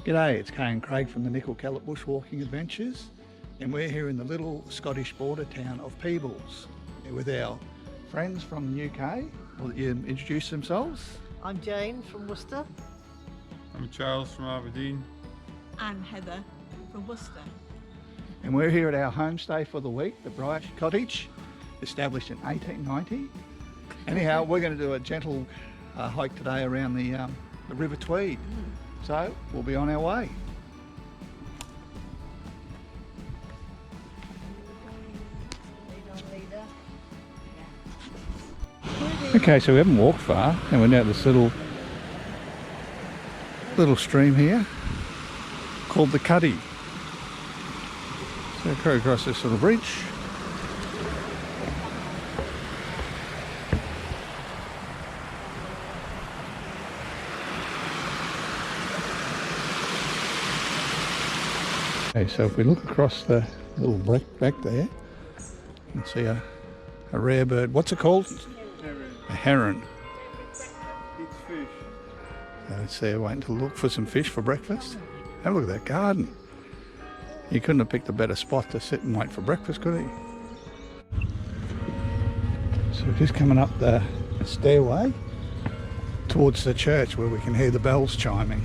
G'day, it's Kay and Craig from the Nickel Calip Bushwalking Adventures, and we're here in the little Scottish border town of Peebles with our friends from the UK. Will you introduce themselves? I'm Jane from Worcester. I'm Charles from Aberdeen. I'm Heather from Worcester. And we're here at our homestay for the week, the Bright Cottage, established in 1890. Anyhow, we're going to do a gentle hike today around the River Tweed. So we'll be on our way. Okay, so we haven't walked far and we're now at this little stream here called the Cuddy. So go across this little bridge. Okay, so if we look across the little break back there, you can see a rare bird. What's it called? Heron. A heron. Eats fish. So it's there waiting to look for some fish for breakfast. Have a look at that garden. He couldn't have picked a better spot to sit and wait for breakfast, could he? So we're just coming up the stairway towards the church where we can hear the bells chiming.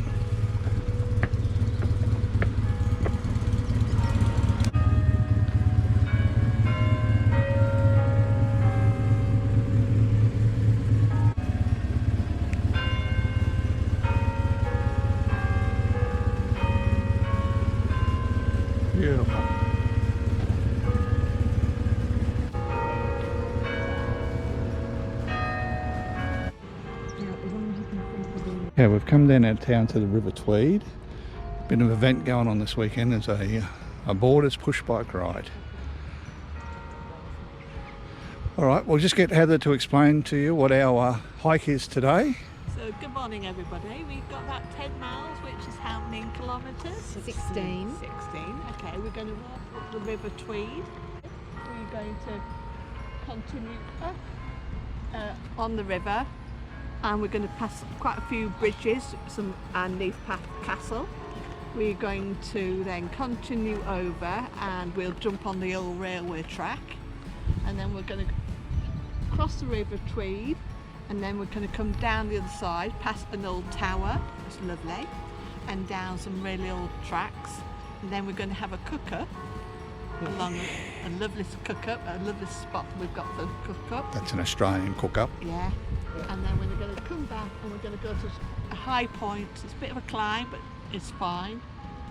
Beautiful. Yeah, we've come down out of town to the River Tweed. Bit of an event going on this weekend. There's a Borders push bike ride. All right, we'll just get Heather to explain to you what our hike is today. So good morning everybody. We've got about 10 miles, which is how many kilometres? 16. 16. Okay, we're going to walk up the River Tweed. We're going to continue up on the river, and we're going to pass quite a few bridges, and Leaf Castle. We're going to then continue over and we'll jump on the old railway track, and then we're going to cross the River Tweed, and then we're going to come down the other side past an old tower, it's lovely, and down some really old tracks, and then we're going to have a cook-up along a lovely cook-up, a lovely spot we've got for cook-up. That's an Australian cook-up. Yeah, and then we're going to come back and we're going to go to a high point. It's a bit of a climb, but it's fine.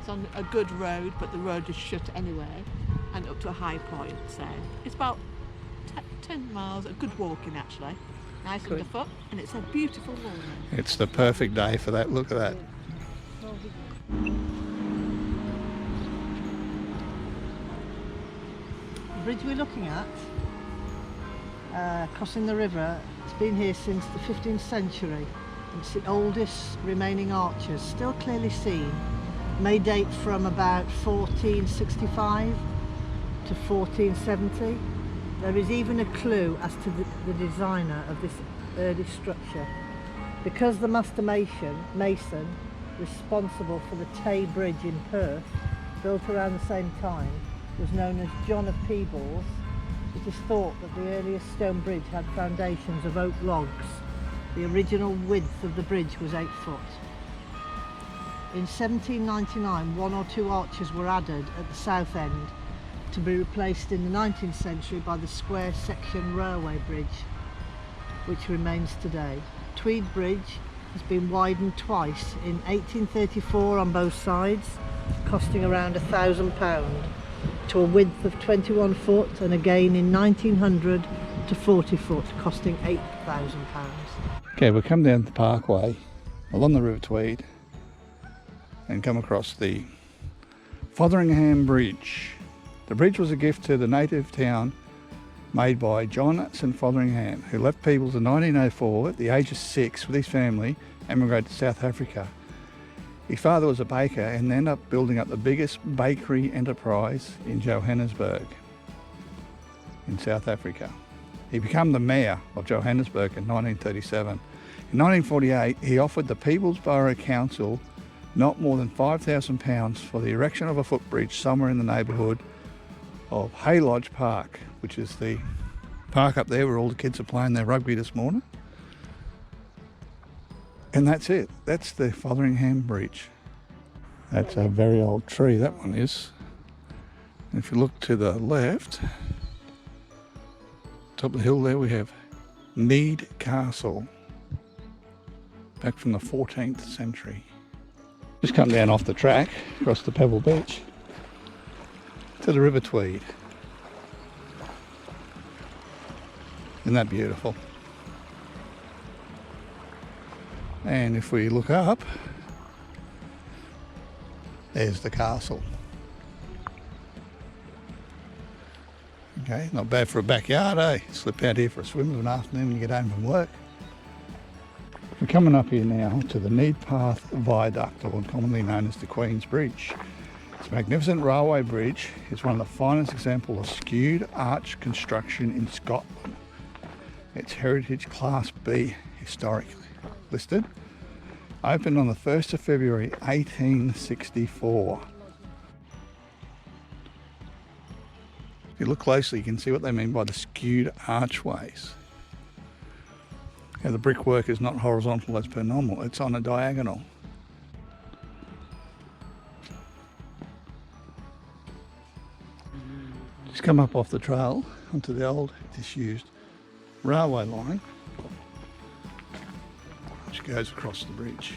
It's on a good road, but the road is shut anyway, and up to a high point. So it's about 10 miles, a good walking actually. Nice underfoot, and it's a beautiful morning. It's the perfect day for that. Look at that. The bridge we're looking at, crossing the river, it's been here since the 15th century. It's the oldest remaining arches, still clearly seen. May date from about 1465 to 1470. There is even a clue as to the designer of this early structure, because the master mason responsible for the Tay Bridge in Perth, built around the same time, was known as John of Peebles. It is thought that the earliest stone bridge had foundations of oak logs. The original width of the bridge was 8 foot. In 1799, 1 or 2 arches were added at the south end, to be replaced in the 19th century by the square section railway bridge, which remains today. Tweed Bridge has been widened twice, in 1834 on both sides, costing around £1,000, to a width of 21 foot, and again in 1900 to 40 foot, costing £8,000. Okay, we'll come down the parkway along the River Tweed and come across the Fotheringham Bridge. The bridge was a gift to the native town made by John St Fotheringham, who left Peebles in 1904 at the age of 6 with his family and emigrated to South Africa. His father was a baker and ended up building up the biggest bakery enterprise in Johannesburg in South Africa. He became the mayor of Johannesburg in 1937. In 1948, he offered the Peebles Borough Council not more than £5,000 for the erection of a footbridge somewhere in the neighbourhood of Hay Lodge Park, which is the park up there where all the kids are playing their rugby this morning. And that's it. That's the Fotheringham Bridge. That's a very old tree, that one is. And if you look to the left, top of the hill there, we have Mead Castle, back from the 14th century. Just come down off the track, across the Pebble Beach, to the River Tweed. Isn't that beautiful? And if we look up, there's the castle. Okay, not bad for a backyard, eh? Slip out here for a swim of an afternoon when you get home from work. We're coming up here now to the Needpath Viaduct, or commonly known as the Queen's Bridge. This magnificent railway bridge is one of the finest examples of skewed arch construction in Scotland. It's Heritage Class B historically listed. Opened on the 1st of February 1864. If you look closely, you can see what they mean by the skewed archways. Now, the brickwork is not horizontal as per normal, it's on a diagonal. Just come up off the trail onto the old disused railway line, which goes across the bridge.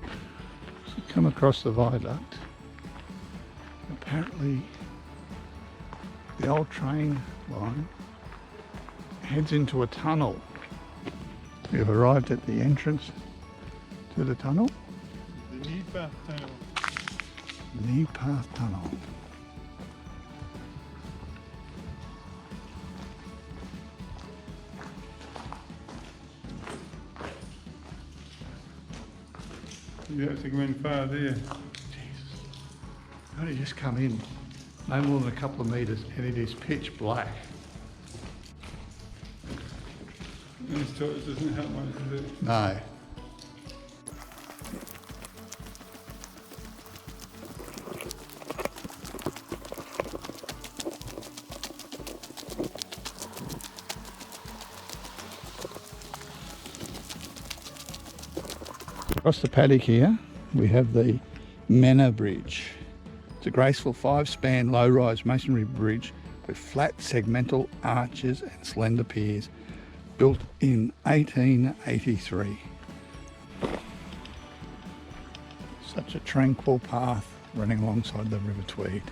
So you come across the viaduct. Apparently the old train line heads into a tunnel. We've arrived at the entrance to the tunnel. The Needpath Tunnel. Needpath Tunnel. You have to go in far there. Jesus. Only just come in, no more than a couple of metres, and it is pitch black. These torches doesn't help much, does it? No. Across the paddock here, we have the Manor Bridge. It's a graceful 5-span low-rise masonry bridge with flat segmental arches and slender piers, built in 1883. Such a tranquil path running alongside the River Tweed.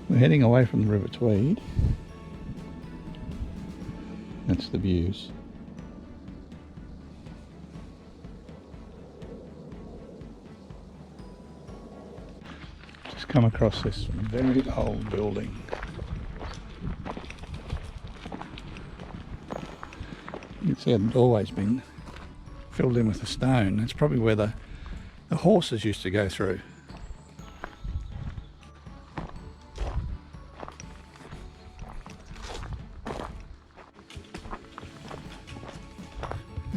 We're heading away from the River Tweed. That's the views. Just come across this very old building. You can see it had always been filled in with a stone. That's probably where the horses used to go through.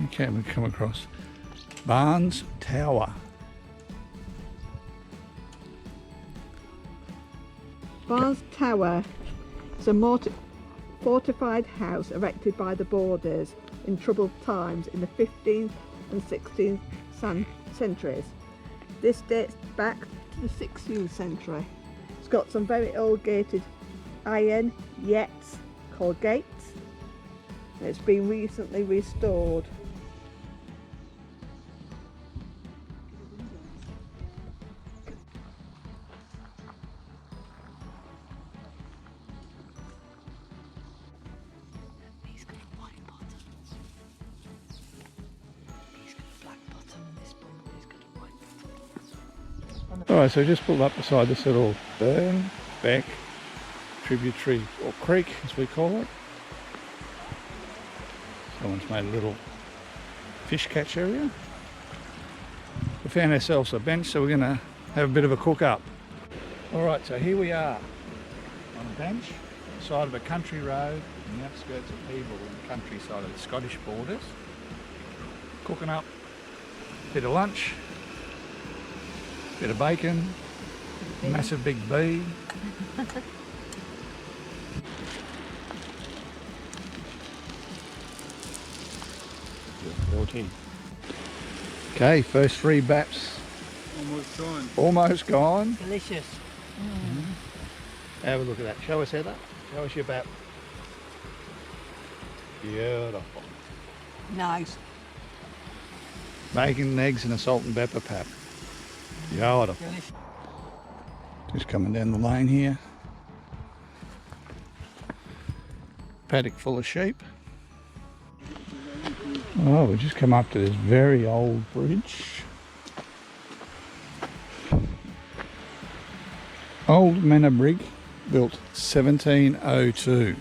Okay, we come across Barnes Tower. Barnes Tower is a fortified house erected by the Borders in troubled times in the 15th and 16th centuries. This dates back to the 16th century. It's got some very old gated iron yetts called gates. It's been recently restored. Alright, so just pulled up beside this little burn, beck, tributary, or creek as we call it. Someone's made a little fish catch area. We found ourselves a bench, so we're going to have a bit of a cook up. Alright, so here we are on a bench, side of a country road, on the outskirts of Peebles in the countryside of the Scottish borders. Cooking up a bit of lunch, bit of bacon, massive big bee. Okay, first 3 baps Almost gone. almost gone. Delicious. Have a look at that. Show us, Heather. Show us your bap. Beautiful. Nice. Bacon, eggs and a salt and pepper pap. Beautiful. Delicious. Just coming down the lane here. Paddock full of sheep. Oh, we've just come up to this very old bridge. Old manor brig, built 1702.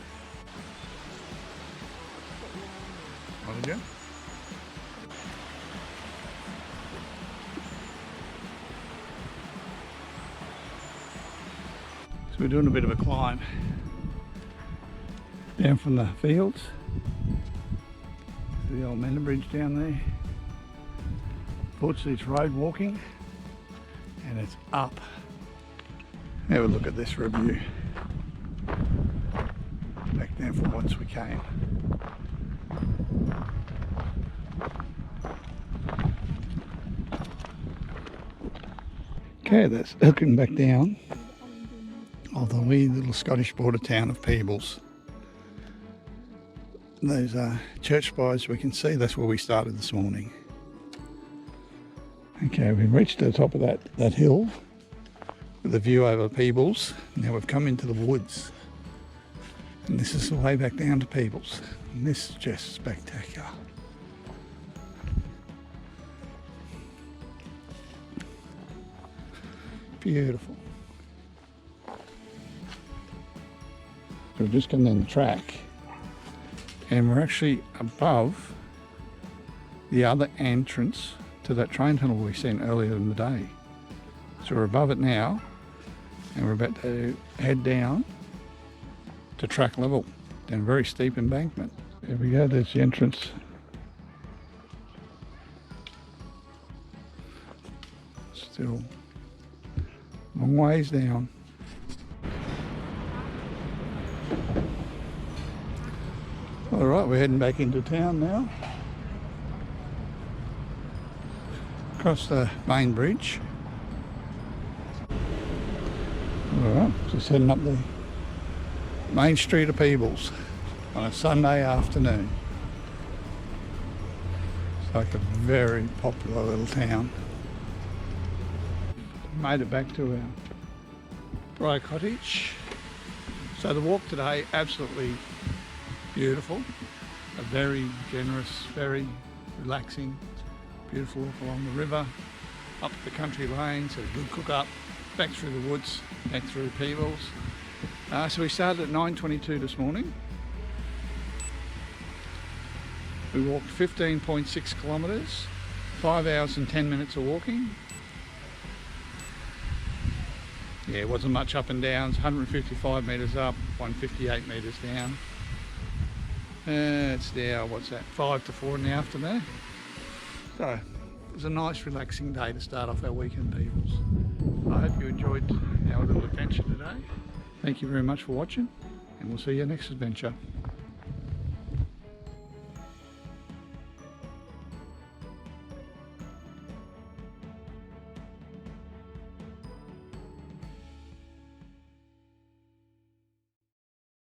What did you? So we're doing a bit of a climb down from the fields. The old manor bridge down there. Fortunately it's road walking and it's up. Have a look at this review. Back down from whence we came. Okay, that's looking back down of the wee little Scottish border town of Peebles. Those church spires we can see, that's where we started this morning. Okay, we've reached the top of that hill with a view over Peebles. Now we've come into the woods. And this is the way back down to Peebles. And this is just spectacular. Beautiful. So we've just come down the track and we're actually above the other entrance to that train tunnel we seen earlier in the day. So we're above it now and we're about to head down to track level, down a very steep embankment. There we go, there's the entrance. Still a long ways down. All right, we're heading back into town now. Across the main bridge. All right, just heading up the main street of Peebles on a Sunday afternoon. It's like a very popular little town. Made it back to our dry cottage. So the walk today, absolutely beautiful. A very generous, very relaxing, beautiful walk along the river, up the country lanes, a good cook up, back through the woods, back through Peebles. So we started at 9:22 this morning. We walked 15.6 kilometres, 5 hours and 10 minutes of walking. Yeah, it wasn't much up and downs, 155 metres up, 158 metres down. It's now, what's that, 5 to 4 in the afternoon. So it was a nice relaxing day to start off our week in Peebles. I hope you enjoyed our little adventure today. Thank you very much for watching and we'll see you next adventure.